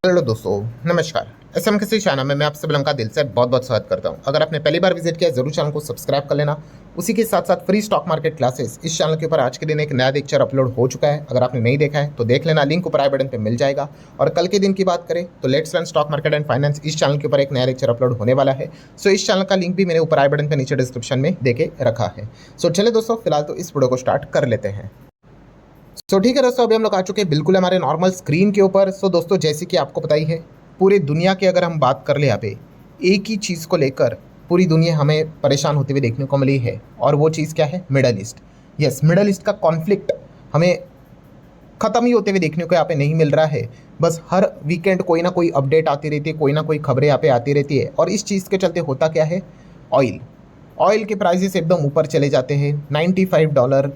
Hello दोस्तों, नमस्कार। SM किसी चैनल में मैं आप सभी लोगों का दिल से बहुत बहुत स्वागत करता हूं। अगर आपने पहली बार विजिट किया जरूर चैनल को सब्सक्राइब कर लेना। उसी के साथ साथ फ्री स्टॉक मार्केट क्लासेस इस चैनल के ऊपर आज के दिन एक नया लेक्चर अपलोड हो चुका है। अगर आपने नहीं देखा है तो देख लेना, लिंक ऊपर आई बटन पे मिल जाएगा। और कल के दिन की बात करें तो let's run stock market and finance इस चैनल के ऊपर एक नया लेक्चर अपलोड होने वाला है। सो इस चैनल का लिंक भी मैंने ऊपर आई बटन पे नीचे डिस्क्रिप्शन में देके रखा है। सो चले दोस्तों, फिलहाल तो इस वीडियो को स्टार्ट कर लेते हैं। सो ठीक है दोस्तों, अभी हम लोग आ चुके हैं बिल्कुल हमारे नॉर्मल स्क्रीन के ऊपर। सो दोस्तों, जैसे कि आपको पता ही है, पूरी दुनिया की अगर हम बात कर ले यहाँ पे एक ही चीज़ को लेकर पूरी दुनिया हमें परेशान होते हुए देखने को मिली है। और वो चीज़ क्या है? Middle east. Yes, middle east का कॉन्फ्लिक्ट हमें ख़त्म ही होते हुए देखने को यहाँ पे नहीं मिल रहा है। बस हर वीकेंड कोई ना कोई अपडेट आती रहती है, कोई ना कोई खबरें यहाँ पे आती रहती है। और इस चीज़ के चलते होता क्या है? ऑयल ऑयल के प्राइसेस एकदम ऊपर चले जाते हैं। $95,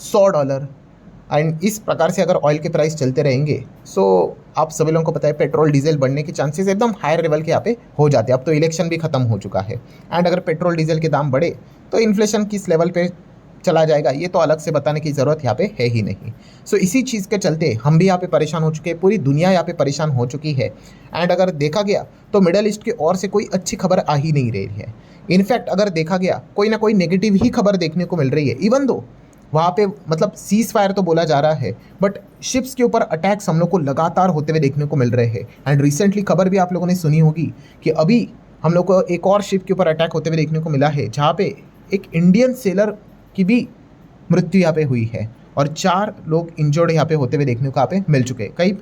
$100। एंड इस प्रकार से अगर ऑयल के प्राइस चलते रहेंगे सो आप सभी लोगों को पता है पेट्रोल डीजल बढ़ने के चांसेस एकदम हायर लेवल के यहाँ पे हो जाते हैं। अब तो इलेक्शन भी खत्म हो चुका है एंड अगर पेट्रोल डीजल के दाम बढ़े तो इन्फ्लेशन किस लेवल पे चला जाएगा ये तो अलग से बताने की ज़रूरत यहाँ पे है ही नहीं। सो इसी चीज़ के चलते हम भी यहाँ पे परेशान हो चुके हैं, पूरी दुनिया यहाँ पे परेशान हो चुकी है। एंड अगर देखा गया तो मिडल ईस्ट की ओर से कोई अच्छी खबर आ ही नहीं रही है। इनफैक्ट अगर देखा गया कोई ना कोई नेगेटिव ही खबर देखने को मिल रही है। इवन दो वहाँ पे मतलब सीज फायर तो बोला जा रहा है बट शिप्स के ऊपर अटैक्स हम लोग को लगातार होते हुए देखने को मिल रहे हैं। एंड रिसेंटली खबर भी आप लोगों ने सुनी होगी कि अभी हम लोग को एक और शिप के ऊपर अटैक होते हुए देखने को मिला है, जहाँ पे एक इंडियन सेलर की भी मृत्यु यहाँ पे हुई है और 4 लोग इंजर्ड यहाँ पे होते हुए देखने को यहाँ पे मिल चुके हैं, कई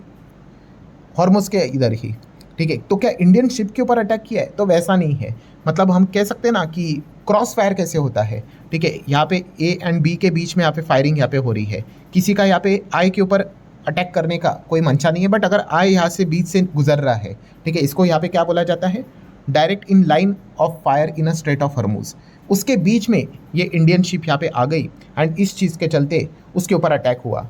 हॉर्मुज के इधर ही। ठीक है, तो क्या इंडियन शिप के ऊपर अटैक किया है? तो वैसा नहीं है। मतलब हम कह सकते हैं ना कि क्रॉस फायर कैसे होता है। ठीक है, यहाँ पे ए एंड बी के बीच में यहाँ पे फायरिंग यहाँ पे हो रही है। किसी का यहाँ पे आई के ऊपर अटैक करने का कोई मंशा नहीं है, बट अगर आई यहाँ से बीच से गुजर रहा है, ठीक है, इसको यहाँ पे क्या बोला जाता है? Direct in line of fire in a straight of Hormuz. उसके बीच में ये इंडियन शिप यहाँ पे आ गई एंड इस चीज़ के चलते उसके ऊपर अटैक हुआ।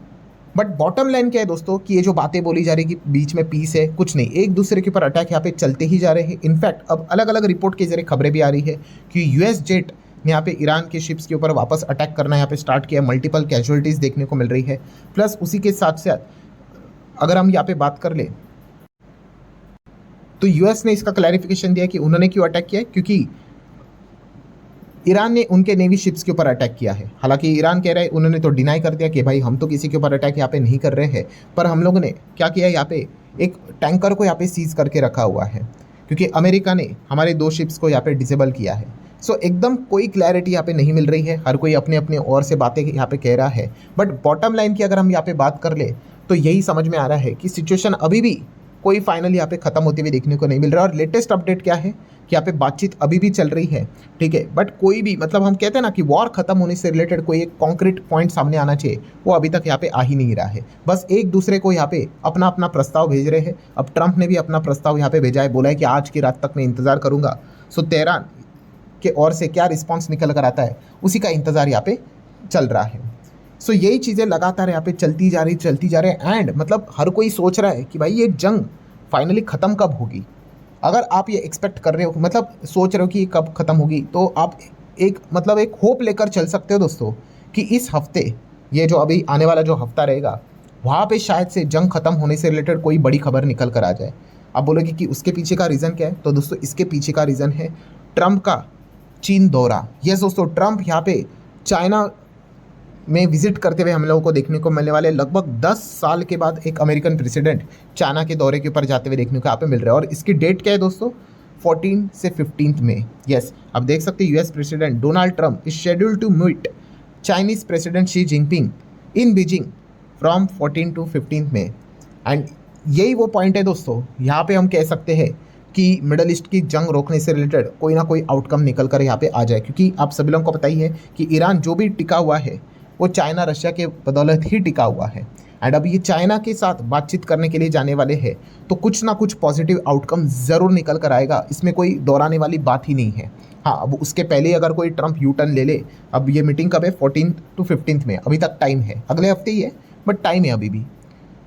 बट बॉटम लाइन क्या है दोस्तों कि ये जो बातें बोली जा रही कि बीच में पीस है, कुछ नहीं, एक दूसरे के ऊपर अटैक यहाँ पे चलते ही जा रहे हैं। इनफैक्ट अब अलग अलग रिपोर्ट के जरिए खबरें भी आ रही है कि यूएस जेट ने यहाँ पे ईरान के शिप्स के ऊपर वापस अटैक करना यहाँ पे स्टार्ट किया। मल्टीपल कैजुअलिटीज़ देखने को मिल रही है। प्लस उसी के साथ साथ अगर हम यहाँ पे बात कर ले तो यूएस ने इसका क्लैरिफिकेशन दिया कि उन्होंने क्यों अटैक किया है, क्योंकि ईरान ने उनके नेवी शिप्स के ऊपर अटैक किया है। हालांकि ईरान कह रहा है, उन्होंने तो डिनाई कर दिया कि भाई हम तो किसी के ऊपर अटैक यहाँ पे नहीं कर रहे हैं, पर हम लोगों ने क्या किया, यहाँ पे एक टैंकर को यहाँ पे सीज करके रखा हुआ है क्योंकि अमेरिका ने हमारे 2 शिप्स को यहाँ पे डिसेबल किया है। सो एकदम कोई क्लैरिटी यहाँ पे नहीं मिल रही है, हर कोई अपने अपने ओर से बातें यहाँ पे कह रहा है। बट बॉटम लाइन की अगर हम यहाँ पे बात कर ले तो यही समझ में आ रहा है कि सिचुएशन अभी भी कोई फाइनल यहाँ पे ख़त्म होती हुई देखने को नहीं मिल रहा। और लेटेस्ट अपडेट क्या है कि यहाँ पे बातचीत अभी भी चल रही है। ठीक है, बट कोई भी मतलब हम कहते हैं ना कि वॉर खत्म होने से रिलेटेड कोई एक कॉन्क्रीट पॉइंट सामने आना चाहिए, वो अभी तक यहाँ पे आ ही नहीं रहा है। बस एक दूसरे को यहाँ पे अपना अपना प्रस्ताव भेज रहे हैं। अब ट्रंप ने भी अपना प्रस्ताव यहाँ पे भेजा है, बोला है कि आज की रात तक मैं इंतज़ार करूँगा। सो तेहरान के ओर से क्या रिस्पॉन्स निकल कर आता है उसी का इंतज़ार यहाँ पे चल रहा है। सो यही चीज़ें लगातार यहाँ पे चलती जा रही एंड मतलब हर कोई सोच रहा है कि भाई ये जंग फाइनली ख़त्म कब होगी। अगर आप ये एक्सपेक्ट कर रहे हो, मतलब सोच रहे हो कि कब ख़त्म होगी, तो आप एक मतलब एक होप लेकर चल सकते हो दोस्तों कि इस हफ्ते, ये जो अभी आने वाला जो हफ्ता रहेगा, वहाँ पे शायद से जंग ख़त्म होने से रिलेटेड कोई बड़ी खबर निकल कर आ जाए। आप बोलोगे कि उसके पीछे का रीज़न क्या है? तो दोस्तों इसके पीछे का रीज़न है ट्रंप का चीन दौरा। यस दोस्तों, ट्रंप यहाँ पे चाइना में विजिट करते हुए हम लोगों को देखने को मिलने वाले लगभग 10 साल के बाद एक अमेरिकन प्रेसिडेंट चाइना के दौरे के ऊपर जाते हुए देखने को यहाँ पे मिल रहा है। और इसकी डेट क्या है दोस्तों? 14 से 15 में। यस, अब देख सकते हैं US president Donald Trump is schedule to meet Chinese president Xi Jinping in Beijing from 14 to 15 में। एंड यही वो पॉइंट है दोस्तों, यहाँ पे हम कह सकते हैं कि मिडल ईस्ट की जंग रोकने से रिलेटेड कोई ना कोई आउटकम निकल कर यहाँ पे आ जाए। क्योंकि आप सभी लोगों को पता ही है कि ईरान जो भी टिका हुआ है वो चाइना रशिया के बदौलत ही टिका हुआ है। एंड अब ये चाइना के साथ बातचीत करने के लिए जाने वाले हैं, तो कुछ ना कुछ पॉजिटिव आउटकम ज़रूर निकल कर आएगा, इसमें कोई दोहराने वाली बात ही नहीं है। हाँ, अब उसके पहले अगर कोई ट्रंप यू टर्न ले ले, अब ये मीटिंग कब है? 14 टू 15 में, अभी तक टाइम है, अगले हफ्ते ही है बट टाइम है अभी भी।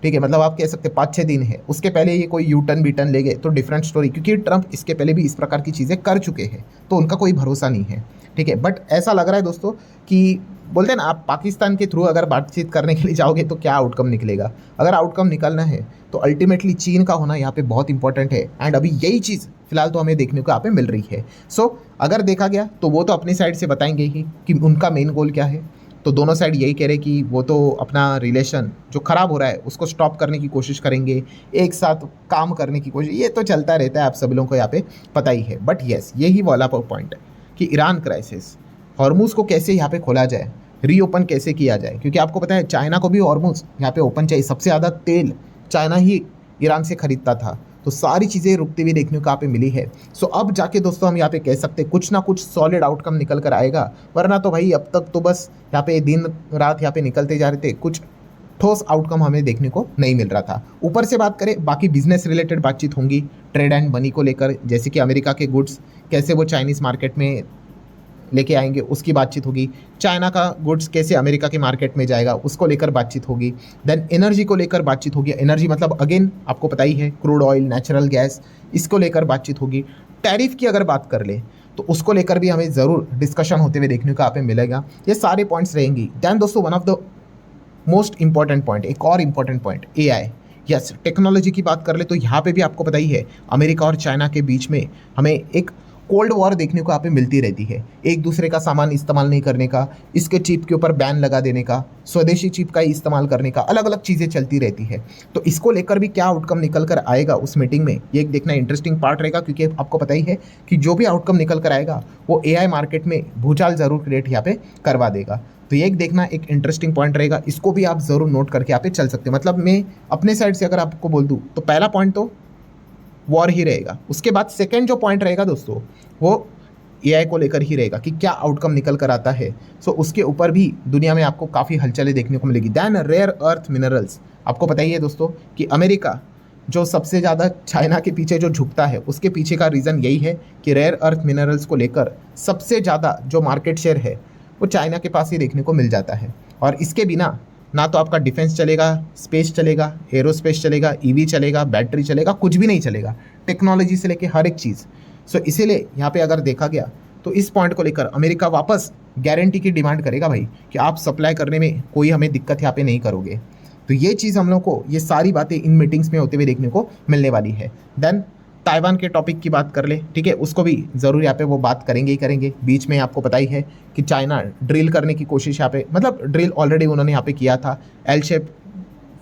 ठीक है, मतलब आप कह सकते 5-6 दिन है, उसके पहले ये कोई यू टर्न बी टर्न ले गए तो डिफरेंट स्टोरी, क्योंकि ट्रंप इसके पहले भी इस प्रकार की चीज़ें कर चुके हैं, तो उनका कोई भरोसा नहीं है। ठीक है, बट ऐसा लग रहा है दोस्तों कि बोलते हैं ना, आप पाकिस्तान के थ्रू अगर बातचीत करने के लिए जाओगे तो क्या आउटकम निकलेगा। अगर आउटकम निकलना है तो अल्टीमेटली चीन का होना यहाँ पे बहुत इंपॉर्टेंट है, एंड अभी यही चीज़ फिलहाल तो हमें देखने को यहाँ पे मिल रही है। सो अगर देखा गया तो वो तो अपनी साइड से बताएंगे ही कि उनका मेन गोल क्या है। तो दोनों साइड यही कह रहे कि वो तो अपना रिलेशन जो ख़राब हो रहा है उसको स्टॉप करने की कोशिश करेंगे, एक साथ काम करने की कोशिश, ये तो चलता रहता है, आप सभी लोगों को यहाँ पे पता ही है। बट येस, यही वाला पॉइंट है कि ईरान क्राइसिस, हॉर्मुज़ को कैसे यहाँ पे खोला जाए, रीओपन कैसे किया जाए, क्योंकि आपको पता है चाइना को भी हॉर्मुज़ यहाँ पे ओपन चाहिए। सबसे ज़्यादा तेल चाइना ही ईरान से खरीदता था, तो सारी चीज़ें रुकती हुई देखने को यहाँ पे मिली है। सो अब जाके दोस्तों हम यहाँ पे कह सकते हैं कुछ ना कुछ सॉलिड आउटकम निकल कर आएगा, वरना तो भाई अब तक तो बस यहाँ पे दिन रात यहाँ पे निकलते जा रहे थे, कुछ ठोस आउटकम हमें देखने को नहीं मिल रहा था। ऊपर से बात करें, बाकी बिजनेस रिलेटेड बातचीत होंगी, ट्रेड एंड मनी को लेकर, जैसे कि अमेरिका के गुड्स कैसे वो चाइनीज़ मार्केट में लेके आएंगे उसकी बातचीत होगी, चाइना का गुड्स कैसे अमेरिका के मार्केट में जाएगा उसको लेकर बातचीत होगी, देन एनर्जी को लेकर बातचीत होगी। एनर्जी मतलब अगेन आपको पता ही है, क्रूड ऑयल, नेचुरल गैस, इसको लेकर बातचीत होगी। टैरिफ की अगर बात कर ले तो उसको लेकर भी हमें ज़रूर डिस्कशन होते हुए देखने को यहाँ पे मिलेगा। ये सारे पॉइंट्स रहेंगी। दैन दोस्तों one of the most important point, एक और important point, AI. Yes, technology की बात कर ले तो यहाँ पे भी आपको पता ही है अमेरिका और चाइना के बीच में हमें एक कोल्ड वॉर देखने को यहाँ पे मिलती रहती है, एक दूसरे का सामान इस्तेमाल नहीं करने का, इसके चिप के ऊपर बैन लगा देने का, स्वदेशी चिप का ही इस्तेमाल करने का, अलग अलग चीज़ें चलती रहती है। तो इसको लेकर भी क्या आउटकम निकल कर आएगा उस मीटिंग में, ये एक देखना इंटरेस्टिंग पार्ट रहेगा, क्योंकि आपको पता ही है कि जो भी आउटकम निकल कर आएगा वो एआई मार्केट में भूचाल ज़रूर क्रिएट यहाँ पे करवा देगा। तो ये एक देखना एक इंटरेस्टिंग पॉइंट रहेगा, इसको भी आप ज़रूर नोट करके यहाँ पे चल सकते हैं। मतलब मैं अपने साइड से अगर आपको बोल दूँ तो पहला पॉइंट तो वॉर ही रहेगा, उसके बाद सेकेंड जो पॉइंट रहेगा दोस्तों वो एआई को लेकर ही रहेगा कि क्या आउटकम निकल कर आता है। सो उसके ऊपर भी दुनिया में आपको काफ़ी हलचलें देखने को मिलेगी। दैन रेयर अर्थ मिनरल्स, आपको पता ही है दोस्तों कि अमेरिका जो सबसे ज़्यादा चाइना के पीछे जो झुकता है, उसके पीछे का रीज़न यही है कि रेयर अर्थ मिनरल्स को लेकर सबसे ज़्यादा जो मार्केट शेयर है वो चाइना के पास ही देखने को मिल जाता है। और इसके बिना ना तो आपका डिफेंस चलेगा, स्पेस चलेगा, एरोस्पेस चलेगा, ईवी चलेगा, बैटरी चलेगा, कुछ भी नहीं चलेगा, टेक्नोलॉजी से लेके हर एक चीज़। सो इसीलिए यहाँ पे अगर देखा गया तो इस पॉइंट को लेकर अमेरिका वापस गारंटी की डिमांड करेगा भाई कि आप सप्लाई करने में कोई हमें दिक्कत यहाँ पे नहीं करोगे। तो ये चीज़ हम लोग को, ये सारी बातें इन मीटिंग्स में होते हुए देखने को मिलने वाली है। देन ताइवान के टॉपिक की बात कर ले, ठीक है, उसको भी ज़रूर यहाँ पे वो बात करेंगे ही करेंगे। बीच में आपको पता ही है कि चाइना ड्रिल करने की कोशिश यहाँ पे, मतलब ड्रिल ऑलरेडी उन्होंने यहाँ पे किया था, एल शेप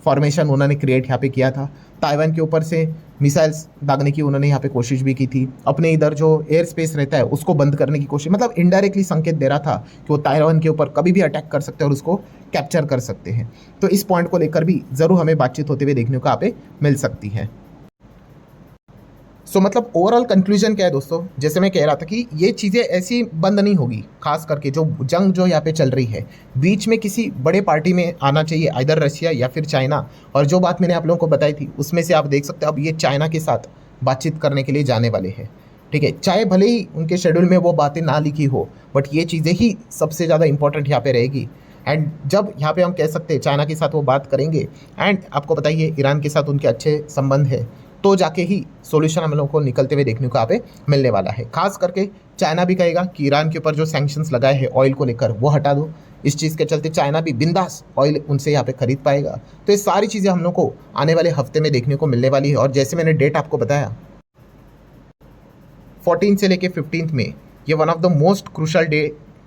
फॉर्मेशन उन्होंने क्रिएट यहाँ पे किया था, ताइवान के ऊपर से मिसाइल्स दागने की उन्होंने यहाँ पे कोशिश भी की थी, अपने इधर जो एयर स्पेस रहता है उसको बंद करने की कोशिश, मतलब इनडायरेक्टली संकेत दे रहा था कि वो ताइवान के ऊपर कभी भी अटैक कर सकते हैं और उसको कैप्चर कर सकते हैं। तो इस पॉइंट को लेकर भी ज़रूर हमें बातचीत होते हुए देखने को यहाँ पे मिल सकती है। सो मतलब ओवरऑल कंक्लूजन क्या है दोस्तों, जैसे मैं कह रहा था कि ये चीज़ें ऐसी बंद नहीं होगी, खास करके जो जंग जो यहाँ पे चल रही है बीच में किसी बड़े पार्टी में आना चाहिए, इधर रशिया या फिर चाइना। और जो बात मैंने आप लोगों को बताई थी उसमें से आप देख सकते हैं अब ये चाइना के साथ बातचीत करने के लिए जाने वाले हैं, ठीक है, चाहे भले ही उनके शेड्यूल में वो बातें ना लिखी हो, बट ये चीज़ें ही सबसे ज़्यादा इंपॉर्टेंट यहाँ पे रहेगी। एंड जब यहाँ पे हम कह सकते हैं चाइना के साथ वो बात करेंगे, एंड आपको पता ही है ईरान के साथ उनके अच्छे संबंध है, तो जाके ही सॉल्यूशन हम लोगों को निकलते हुए देखने को यहाँ पे मिलने वाला है। खास करके चाइना भी कहेगा कि ईरान के ऊपर जो सैंक्शंस लगाए हैं ऑयल को लेकर वो हटा दो, इस चीज़ के चलते चाइना भी बिंदास ऑयल उनसे यहाँ पे खरीद पाएगा। तो ये सारी चीज़ें हम लोग को आने वाले हफ्ते में देखने को मिलने वाली है। और जैसे मैंने डेट आपको बताया 14 से लेके 15 में, ये one of the most crucial day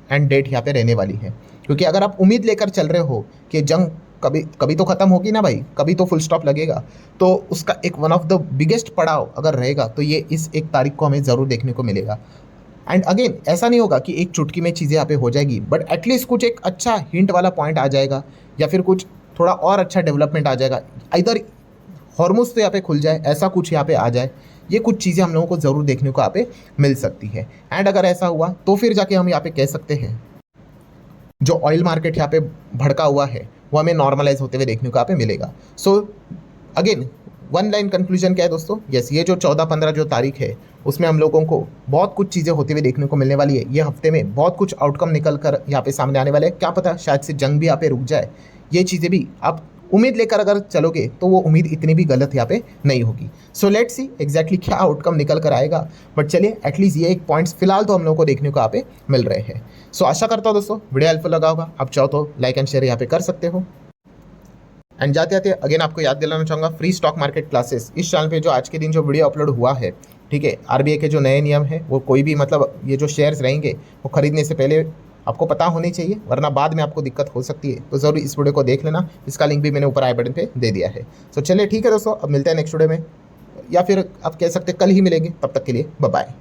and date यहाँ पे रहने वाली है, क्योंकि अगर आप उम्मीद लेकर चल रहे हो कि जंग कभी तो ख़त्म होगी ना भाई, कभी तो फुल स्टॉप लगेगा, तो उसका एक वन ऑफ द बिगेस्ट पड़ाव अगर रहेगा तो ये इस 1 तारीख को हमें ज़रूर देखने को मिलेगा। एंड अगेन ऐसा नहीं होगा कि एक चुटकी में चीज़ें यहाँ पे हो जाएगी, बट एटलीस्ट कुछ एक अच्छा हिंट वाला पॉइंट आ जाएगा, या फिर कुछ थोड़ा और अच्छा डेवलपमेंट आ जाएगा, इधर हॉर्मुज़ तो यहाँ पे खुल जाए, ऐसा कुछ यहाँ पे आ जाए। ये कुछ चीज़ें हम लोगों को ज़रूर देखने को यहाँ पे मिल सकती है। एंड अगर ऐसा हुआ तो फिर जाके हम यहाँ पे कह सकते हैं जो ऑयल मार्केट यहाँ पे भड़का हुआ है वो हमें नॉर्मलाइज होते हुए देखने को यहाँ पे मिलेगा। So again one line conclusion क्या है दोस्तों, यस, ये जो 14-15 जो तारीख है उसमें हम लोगों को बहुत कुछ चीज़ें होते हुए देखने को मिलने वाली है। ये हफ्ते में बहुत कुछ आउटकम निकल कर यहाँ पे सामने आने वाले हैं, क्या पता शायद से जंग भी यहाँ पे रुक जाए। ये चीज़ें भी आप उम्मीद लेकर अगर चलोगे तो वो उम्मीद इतनी भी गलत यहाँ पे नहीं होगी। सो लेट्स सी एग्जैक्टली क्या आउटकम निकल कर आएगा, बट चलिए एटलीस्ट ये एक पॉइंट्स फिलहाल तो हम लोगों को देखने को यहाँ पे मिल रहे हैं। सो आशा करता हूँ दोस्तों वीडियो हेल्पफुल लगा होगा। आप चाहो तो लाइक एंड शेयर यहाँ पे कर सकते हो। एंड जाते जाते अगेन आपको याद दिलाना चाहूँगा, फ्री स्टॉक मार्केट क्लासेस इस चैनल पे जो आज के दिन जो वीडियो अपलोड हुआ है, ठीक है, आरबीआई के जो नए नियम है वो कोई भी मतलब ये जो शेयर्स रहेंगे वो खरीदने से पहले आपको पता होने चाहिए, वरना बाद में आपको दिक्कत हो सकती है। तो ज़रूर इस वीडियो को देख लेना, इसका लिंक भी मैंने ऊपर आई बटन पे दे दिया है। सो चलिए ठीक है दोस्तों, अब मिलते हैं नेक्स्ट वीडियो में, या फिर आप कह सकते हैं कल ही मिलेंगे। तब तक के लिए बाय बाय।